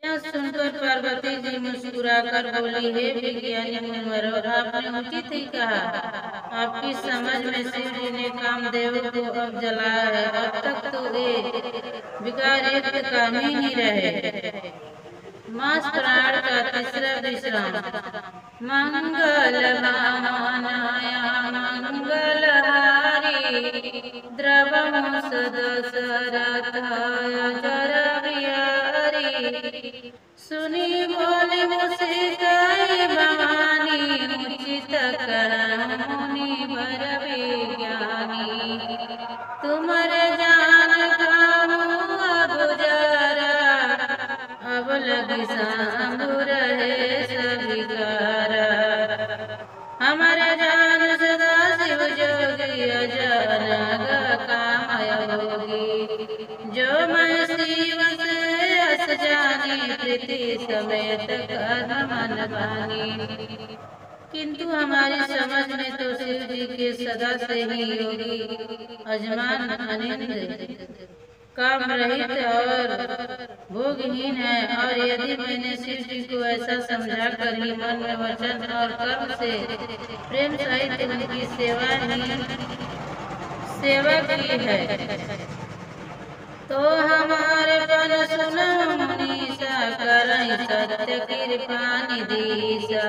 यह सुनकर पार्वती जी मुस्कुराकर बोली, हे विज्ञानी मुनिवरों, आपने उचित ही कहा। आपकी समझ में शिव जी ने कामदेव को अब जलाया है। अब तक तो ये विकारयुक्त काम ही नहीं रहे। मास प्राण का तीसरा विश्राम। मंगल भावनाया मंगलहारी द्रवम सदसरथाय जर बिहारी। सुनी बोले मुस्काई भवानी, उचित करम मुनि वर विज्ञानी। तुमर जान खाऊं अब जरा, अब लगी सांभु रहे सविकारा। हमारा जान सदा शिव जोगी, अजनग कामय भोगी। जो मैं शिव से अस जानी, प्रीति समेत कर्म मन बानी। किंतु हमारी समझ में तो शिव जी के सदा से ही योगी, अजमान, अनिंद, काम रहित और भोगहीन है। और यदि मैंने शिव जी को ऐसा समझा कर ही मन में वचन और कर्म से प्रेम सहित उनकी सेवा की है, तो हमारे पन सुनो मुनीसा, करई सत्य कृपा निधीसा।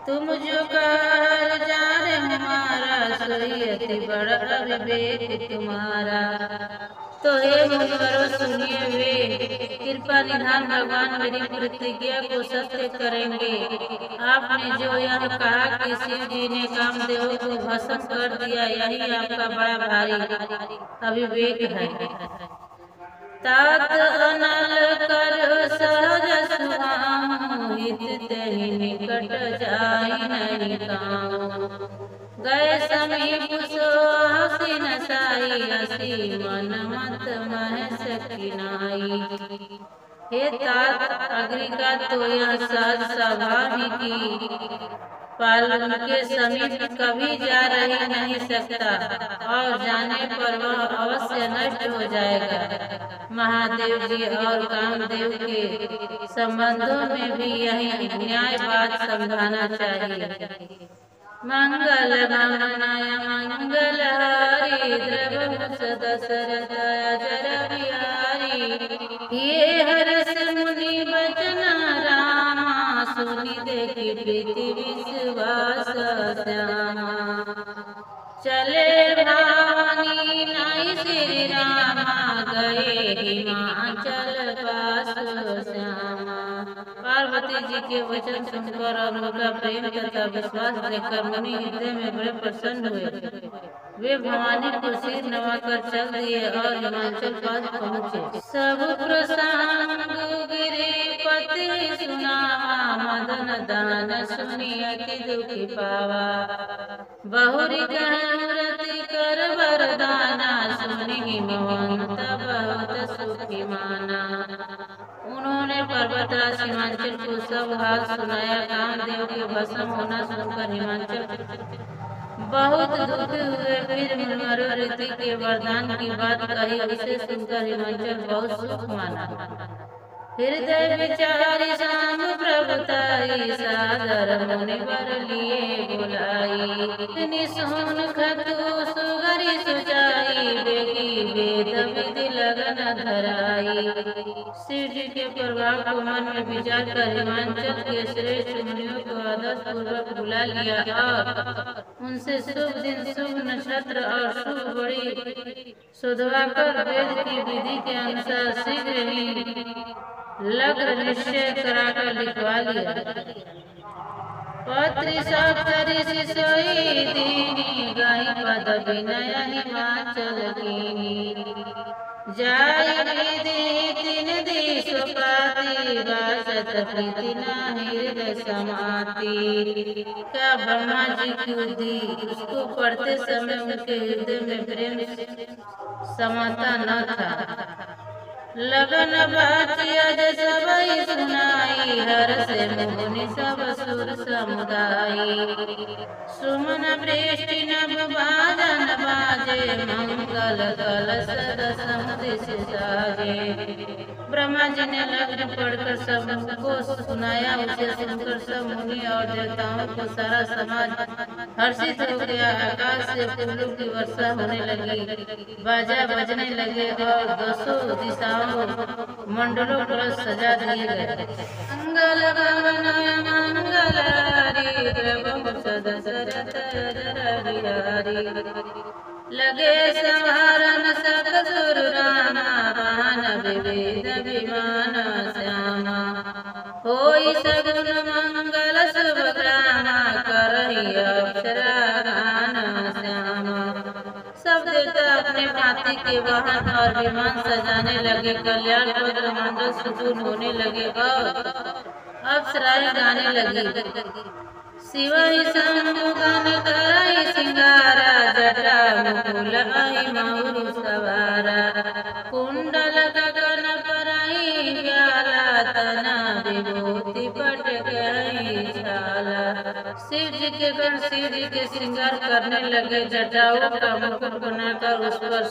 तुम जो कर जाने हमारा, सोई अति बड़ा विवेक तुम्हारा। तो हे मुनिवरों सुनिए, वे कृपा निधान भगवान मेरी प्रतिज्ञा को सत्य करेंगे। आपने जो यह कहा कि शिव जी ने कामदेव को भस्म कर दिया, यही आपका बड़ा भारी अविवेक है। तात अनल कर सहज सुहाऊं, हित तेहि निकट जाई नहीं काऊं। गए समीप सो हसी नसाई, हसी मन मत मह सकिनाई। हे तात, अग्नि का तो यह सहज स्वभाव ही की पालन के समीप कभी जा रही नहीं सकता, और जाने पर वह अवश्य नष्ट हो जाएगा। महादेव जी और कामदेव के संबंधों में भी यही न्याय बात समझाना चाहिए। मंगल भावनाय मंगलहारी द्रवम सदसरथाय जर बिहारी। ये हर्ष मुनि बचन रामा, सुनि देखी प्रीति विश्वास श्यामा। चले भवानी नाई श्री रामा, गए हिमाचल पास श्यामा। पार्वती जी के वचन सुनकर और उनका प्रेम तथा विश्वास देखकर मुनि हृदय में बड़े प्रसन्न हुए। वे भवानी को सिर नवाकर चल दिए और हिमाचल पास पहुँचे। सब प्रसंग गिरिपति सुनावा, मदन दान सुनी अति दुखी पावा। बहुरी कहूरति कर वरदाना, सुनी हिमवंत बहुत सुखी माना। उन्होंने पर्वतराज हिमाचल को सब हाल सुनाया। कामदेव के भस्म होना सुनकर हिमाचल बहुत दुखी हुए। फिर मुनिवरों ऋषि के वरदान की बात कही, उसे सुनकर हिमाचल बहुत सुख माना। हृदय विचारी शाम प्रभुताई, सादर मुनिवर लिए बुलाई। निसुन खतु सुगरी सुचाई, बेगी वेद विधि लगन धराई। शिव जी के प्रभाव को मन में विचार कर हिमाचल के श्रेष्ठ मुनियों को आदर पूर्वक बुला लिया और उनसे शुभ दिन, शुभ नक्षत्र और शुभ बड़ी शोधवा कर वेद की विधि के अनुसार शीघ्र ही लग्न निश्चय कराकर लिखवा लिया। पत्री सप्तरी सोई दीनी, गाई पद विनय हिमाचल कीनी। जाय विधि तीन दिश पाती, बासत प्रीति न हृदय समाती। क्या ब्रह्मा जी की विधि उसको पढ़ते समय उनके हृदय में प्रेम समाता न था। लगन बात अज सबई सुनाई, हर से मुनि सब सुर समुदाय। सुमन वृष्टि नभ बाजन बाजे मंगल कलश दसम दिश साजे। ब्रह्मा जी ने लग्न पढ़कर सबको सुनाया। उसे सुनकर सब मुनि और देवताओं को सारा समाज हर्षित हो गया। आकाश से फूलों की वर्षा होने लगी, बाजा बजने लगे और दसों दिशाओं मंडलों पर सजा दिए गए। मंगल गगन मंगलारी द्रवहु सदा सरत हरि। लगे संहारन सक सुर रामा वाहन विविध विमान श्यामा। होई सगुन मंगल शुभ ग्रामा करहि अप्सरा गान श्यामा। सब देवता अपने भांति के वाहन और विमान सजाने लगे। कल्याण पत्र मंडल सुदूर होने लगे और अप्सराएं गाने लगी। शिव ही शंभु गण करई सिंगारा जटा मुकुल आई मऊरु सवारा। कुंडल गगन परई व्याला तना विभूति पट गई छाला। शिव जी के गण शिव जी के श्रृंगार करने लगे। जटाओं का मुकुट बनाकर उस पर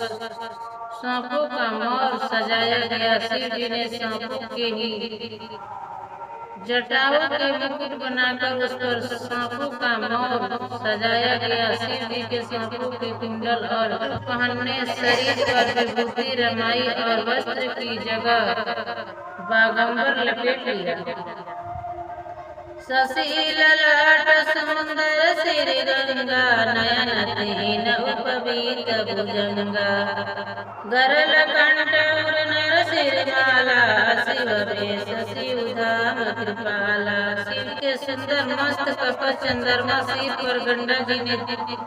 सांपों का मोर सजाया गया। शिव जी ने सांपों के ही जटाओं के मुकुट बनाकर उस पर सांपों का मोर सजाया गया। शिव जी के सांपों के कुंडल और पहनने शरीर पर विभूति रमाई और वस्त्र की जगह बागंबर लपेट लिया। शशि ललाट सुंदर श्री गंगा नयन तीन उपवीत भुजंगा। गरल कंठ और नर सिरमाला शिव वेश शिव धाम कृपाला। शिव के सुंदर मस्त कपट चंद्रमा सिर पर गंगा जी ने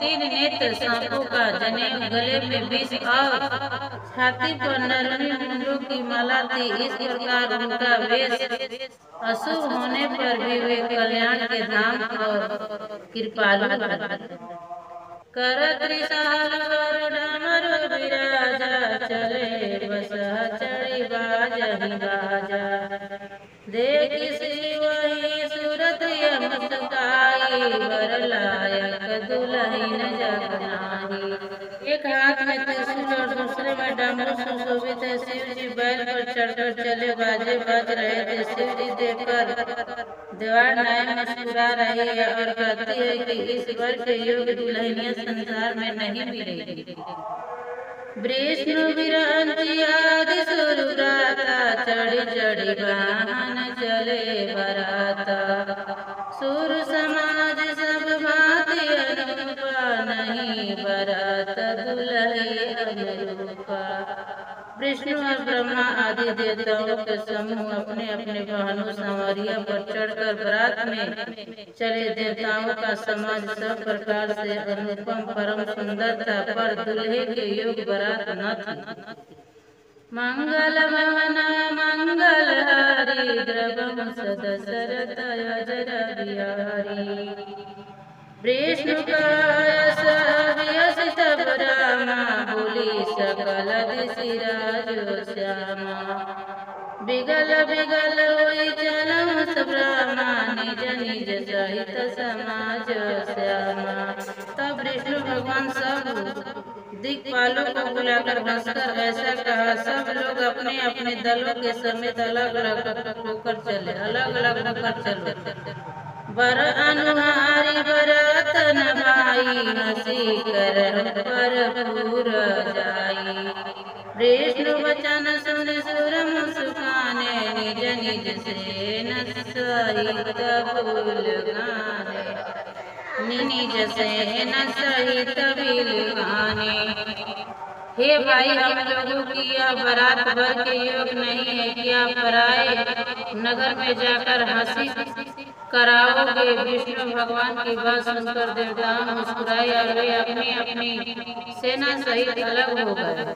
तीन नेत्र सांपों का जनेऊ गले में विष और छाती पर नरमी मुंडों की माला थी। इस प्रकार उनका वेश अशुभ होने पर भी वे कल्याण के धाम और कृपालु कर त्रिशूल डमरू विराजा। चले बसहा चढ़ी बाजहि बाजा। देखि शिव ही सूरत यम सुताई वर लायक दुल्हन जग नाहि। एक हाथ में त्रिशूल और दूसरे में डमरू सुशोभित है। शिव जी बैल पर चढ़कर चले, बाजे बज रहे थे। शिव जी देखकर देवार नाय मुस्कुरा रही है और कहती है कि इस वर के योग्य दुल्हनिया संसार में नहीं मिलेगी। विष्णु विरंती आदि सुरव्राता चढ़ी चढ़ी वाहन चले बराता। सुर समाज सब भांति अनुपा नहीं बरात दुल्हे अनुरूपा। विष्णु और ब्रह्मा आदि देवताओं के समूह अपने अपने वाहनों संवरिया पर चढ़कर बरात में चले। देवताओं का समाज सब प्रकार से अनुपम परम सुंदर था, पर दुल्हे के योग बरात न थी। मंगल भवन मंगल हारी द्रवहु सदा सरत अजर बिहारी। विष्णु का यश तब रामा बोली सकल दिशि राजो श्यामा। बिगल बिगल होई चलहु सब रामा निज निज सहित समाज श्यामा। तब विष्णु भगवान सब दिक्पालों को बुलाकर हंसकर ऐसा कहा। सब लोग अपने अपने दलों के समेत अलग अलग होकर चले। बर अनुहारी बरात नभाई हंसी कर पर पूर जाई। विष्णु वचन सुन सुर मुस्काने निज निज सेन सहित भूल गाने। निज सेन सहित भूल गाने। हे भाई, हम लोगों की यह बारात वर के योग नहीं है। क्या पराए नगर में जाकर हंसी कराओगे? विष्णु भगवान की बात सुनकर देवताओं मुस्कुराए और वे अपनी अपनी सेना सहित अलग हो गए।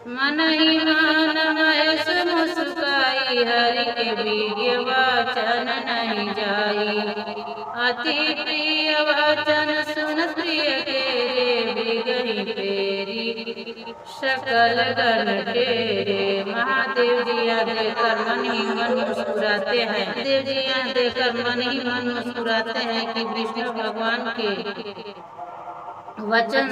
मन ही मान महेश मुस्काई, हरि के बीगे वचन नहीं जाई। अति प्रिय वचन सुन प्रिय के बिगही फेरी, सकल गण तेरे। महादेव जी यहाँ देखकर मन ही मन मुस्कुराते हैं। देव जी यहाँ देखकर मन ही मन मुस्कुराते हैं कि विष्णु भगवान के वचन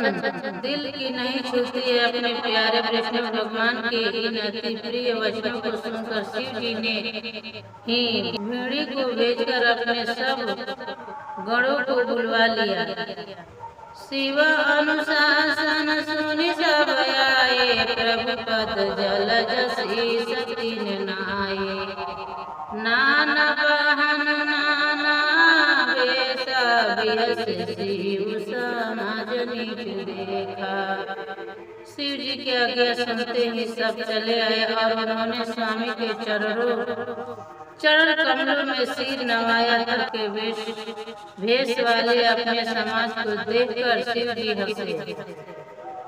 दिल की नहीं छूती है। अपने प्यारे विष्णु भगवान के इन अति प्रिय वचनों को सुनकर शिव जी ने ही भेड़ी को भेजकर अपने सब गणों को बुलवा लिया। शिव अनुशासन सुनि सब आए, प्रभु पद जल जसी सतीन नाये। नाना बहन नाना बेसा बिहस शिव समाज नीच देखा। शिव जी की आज्ञा सुनते ही सब चले आए और उन्होंने स्वामी के चरण कमलों में सिर नवाया। तब के भेष वाले अपने समाज को देखकर शिव जी हंसे।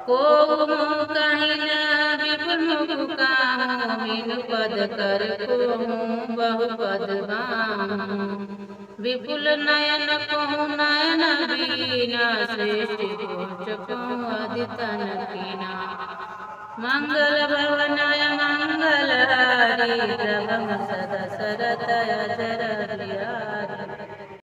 को कहीं न विपुल मुख काहूँ, मीन पद कर को बहु पद बाहूँ। विपुल नयन को नयन बीना, श्रेष्ठ कोच को अदितन कीना। मंगल भवनाय मंगल हारी, प्रभम सदा सरतय जर प्रिया।